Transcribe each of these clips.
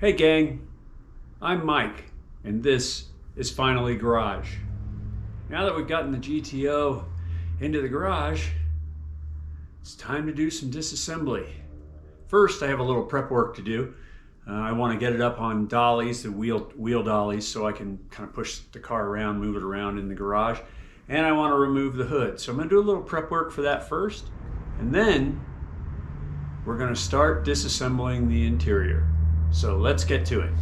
Hey gang, I'm Mike, and this is Finally Garage. Now that we've gotten the GTO into the garage, it's time to do some disassembly. First, I have a little prep work to do. I want to get it up on dollies, the wheel dollies, so I can kind of push the car around, move it around in the garage. And I want to remove the hood. So I'm going to do a little prep work for that first, and then we're going to start disassembling the interior. So let's get to it.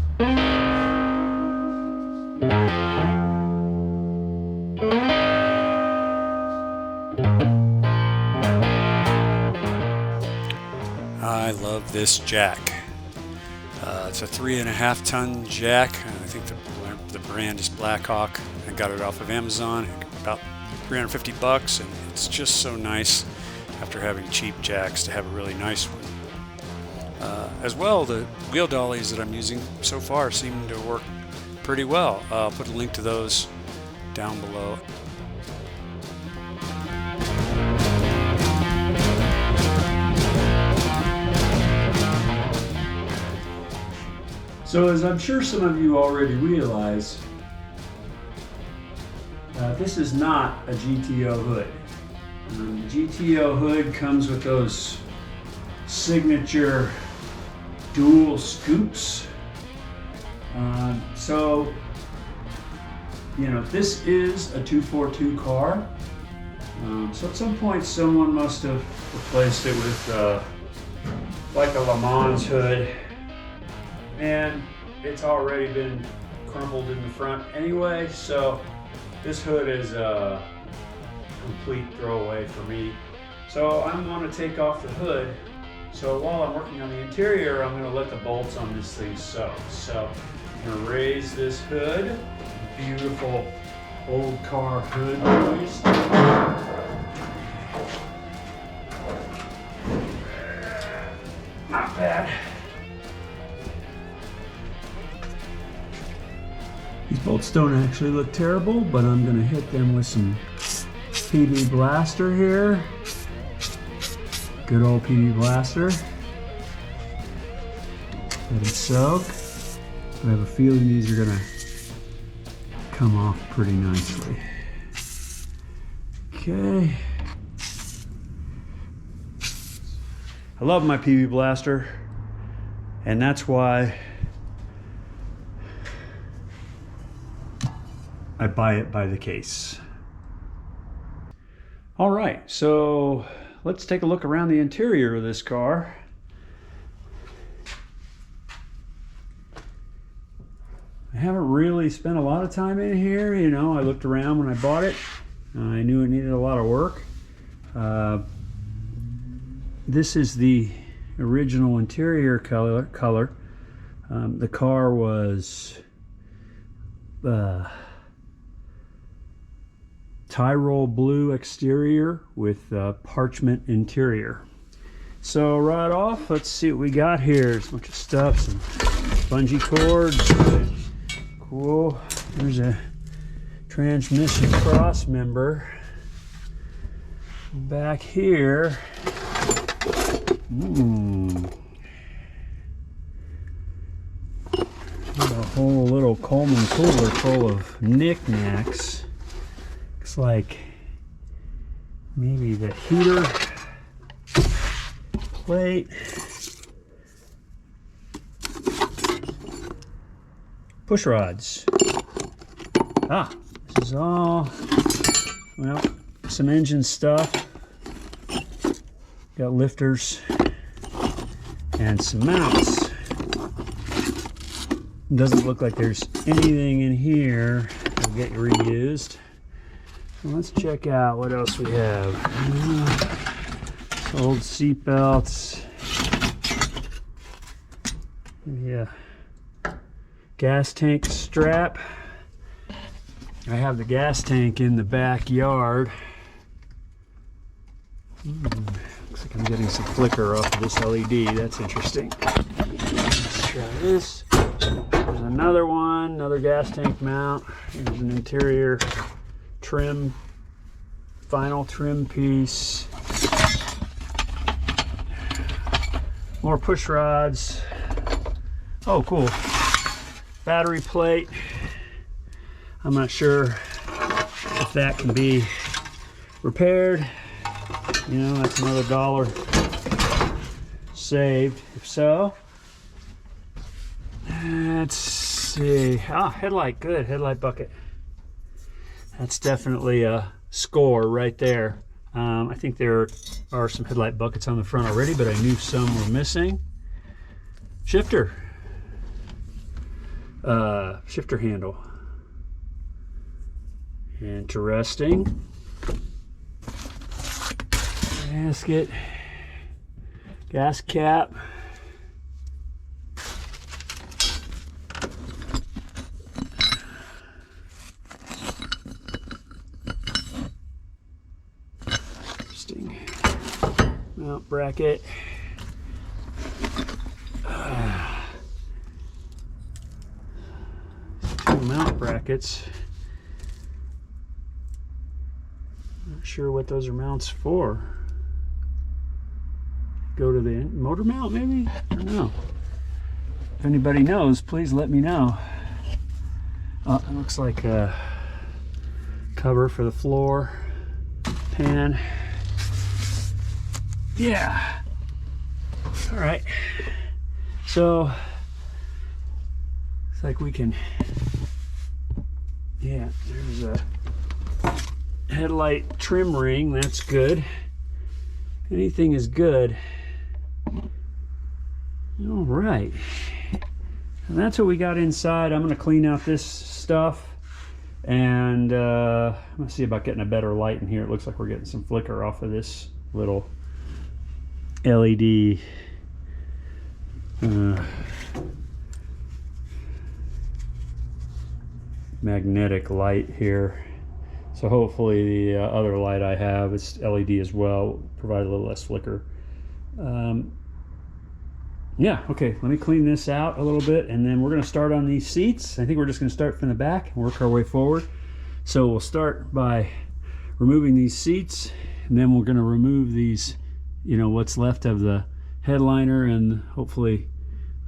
I love this jack. It's a 3.5 ton jack. I think the brand is Blackhawk. I got it off of Amazon, about $350, and it's just so nice after having cheap jacks to have a really nice one. As well, the wheel dollies that I'm using so far seem to work pretty well. I'll put a link to those down below. So as I'm sure some of you already realize, this is not a GTO hood. The GTO hood comes with those signature dual scoops. So, you know, this is a 242 car. So at some point someone must have replaced it with like a Le Mans hood. And it's already been crumpled in the front anyway, so this hood is a complete throwaway for me. So I'm going to take off the hood. So while I'm working on the interior, I'm going to let the bolts on this thing sew. So I'm going to raise this hood. Beautiful old car hood raised. Not bad. These bolts don't actually look terrible, but I'm going to hit them with some PB Blaster here. Good old PB Blaster. Let it soak. I have a feeling these are going to come off pretty nicely. Okay. I love my PB Blaster, and that's why I buy it by the case. All right, so let's take a look around the interior of this car. I haven't really spent a lot of time in here. You know, I looked around when I bought it. I knew it needed a lot of work. This is the original interior color. The car was Tyrol blue exterior with parchment interior. So right off, let's see what we got here. There's a bunch of stuff, some bungee cords. Cool. There's a transmission cross member. Back here, a whole little Coleman cooler full of knickknacks. Looks like maybe the heater plate, push rods. This is all, well, some engine stuff. Got lifters and some mounts. Doesn't look like there's anything in here that'll get reused. So let's check out what else we have. Old seat belts. Yeah. Gas tank strap. I have the gas tank in the backyard. Looks like I'm getting some flicker off of this LED. That's interesting. Let's try this. There's another one, another gas tank mount. There's an interior trim, final trim piece. More push rods. Oh, cool. Battery plate. I'm not sure if that can be repaired. You know, that's another $1 saved. If so, let's see. Ah, headlight, good. Headlight bucket. That's definitely a score right there. I think there are some headlight buckets on the front already, but I knew some were missing. Shifter. Shifter handle. Interesting. Gasket. Gas cap. Interesting. Mount bracket. Two mount brackets. Not sure what those are mounts for. Go to the motor mount, maybe? I don't know. If anybody knows, please let me know. It looks like a cover for the floor pan. Yeah. All right. So it's like we can. Yeah, there's a headlight trim ring. That's good. Anything is good. All right. And that's what we got inside. I'm going to clean out this stuff. And I'm going to see about getting a better light in here. It looks like we're getting some flicker off of this little LED magnetic light here. So hopefully the other light I have is LED as well, provide a little less flicker. Yeah, okay, let me clean this out a little bit, and then we're going to start on these seats. I think we're just going to start from the back and work our way forward. So we'll start by removing these seats, and then we're going to remove these, you know, what's left of the headliner, and hopefully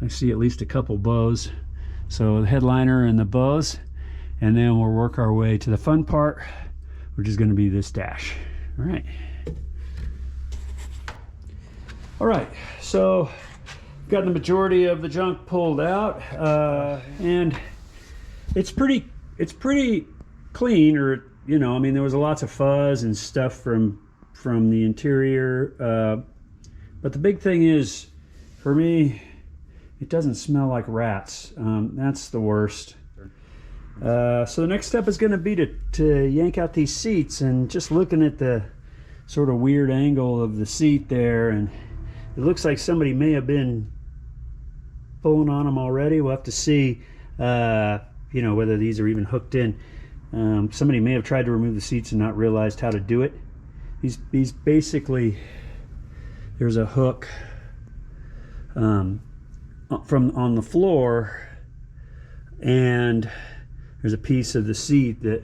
I see at least a couple bows. So the headliner and the bows, and then we'll work our way to the fun part, which is going to be this dash. All right. All right, so got the majority of the junk pulled out, and it's pretty clean, or, you know, I mean, there was lots of fuzz and stuff from the interior, but the big thing is, for me, it doesn't smell like rats. That's the worst. So the next step is going to be to yank out these seats, and just looking at the sort of weird angle of the seat there, and it looks like somebody may have been pulling on them already. We'll have to see, you know, whether these are even hooked in. Somebody may have tried to remove the seats and not realized how to do it. These basically, there's a hook from on the floor, and there's a piece of the seat that,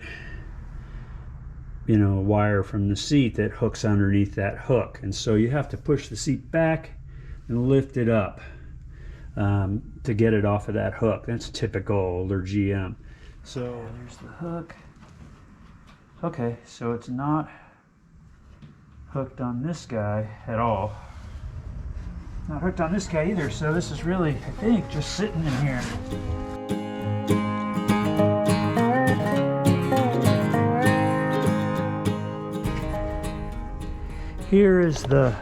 you know, a wire from the seat that hooks underneath that hook, and so you have to push the seat back and lift it up to get it off of that hook. That's typical older GM. So there's the hook. Okay, so it's not hooked on this guy at all. Not hooked on this guy either, so this is really, I think, just sitting in here. Here is the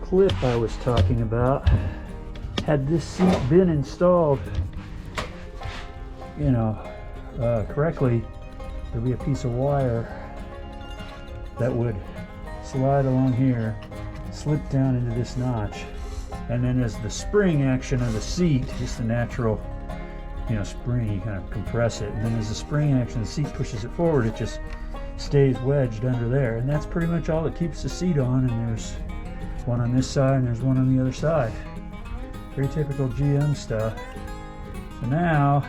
clip I was talking about. Had this seat been installed, you know, correctly, there'd be a piece of wire that would slide along here, slip down into this notch, and then as the spring action of the seat, just the natural, you know, spring, you kind of compress it, and then as the spring action of the seat pushes it forward, it just stays wedged under there, and that's pretty much all that keeps the seat on. And there's one on this side and there's one on the other side. Very typical GM stuff. So now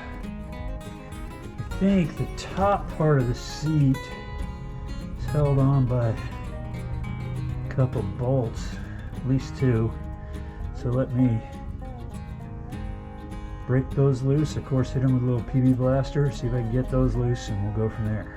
I think the top part of the seat is held on by a couple bolts, at least two. So let me break those loose. Of course, hit them with a little PB blaster, see if I can get those loose, and we'll go from there.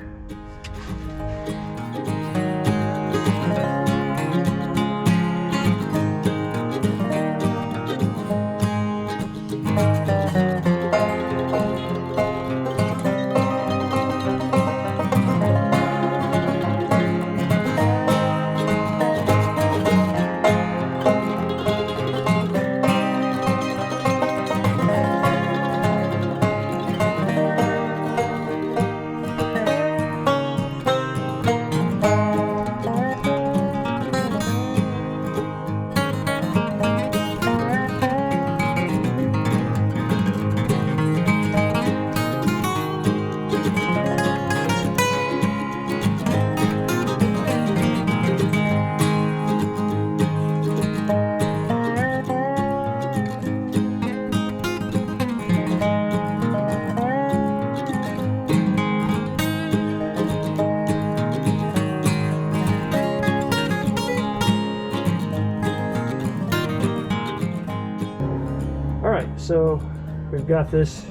So we've got this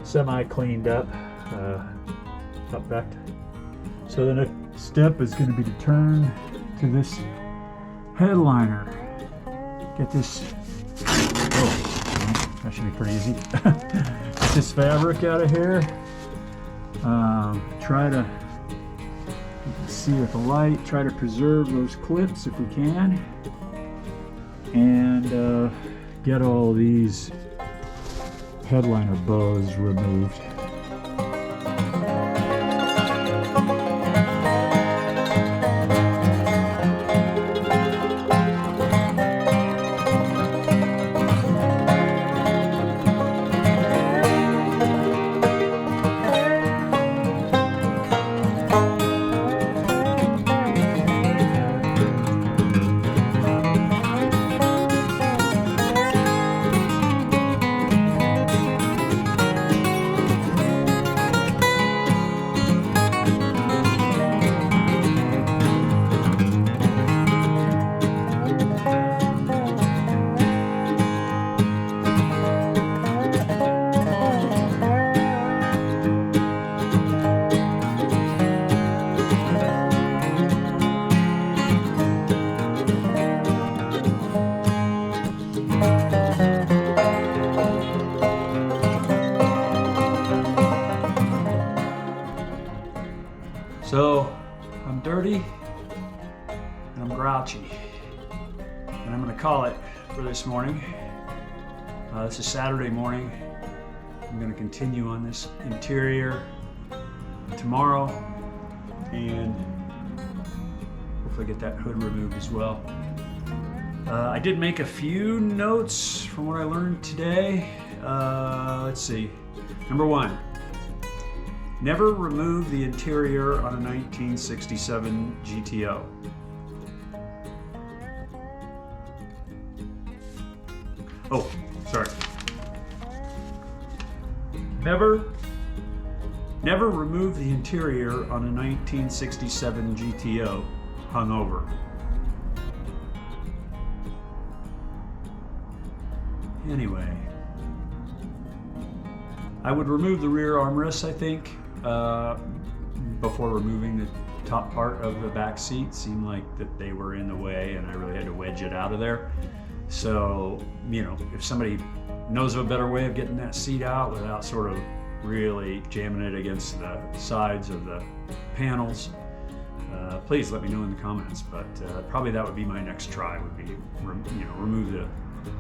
semi cleaned up, back. So the next step is going to be to turn to this headliner. Get this, that should be pretty easy. Get this fabric out of here. Try to, you can see with the light, try to preserve those clips if we can. And get all these headliner bows removed. So I'm dirty and I'm grouchy, and I'm going to call it for this morning. This is Saturday morning. I'm going to continue on this interior tomorrow and hopefully get that hood removed as well. I did make a few notes from what I learned today. Let's see. Number one, never remove the interior on a 1967 GTO. Oh, sorry. Never remove the interior on a 1967 GTO hungover. Anyway, I would remove the rear armrests, I think, before removing the top part of the back seat. Seemed like that they were in the way and I really had to wedge it out of there. So, you know, if somebody knows of a better way of getting that seat out without sort of really jamming it against the sides of the panels, please let me know in the comments. But probably that would be my next try, would be, remove the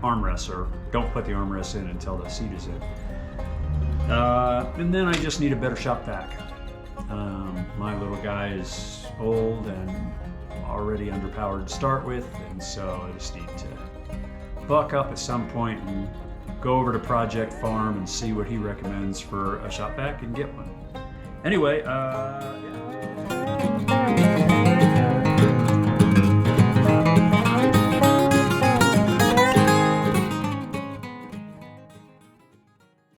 armrests, or don't put the armrests in until the seat is in. And then I just need a better shop vac. My little guy is old and already underpowered to start with, and so I just need to buck up at some point and go over to Project Farm and see what he recommends for a shop vac and get one. Anyway, yeah.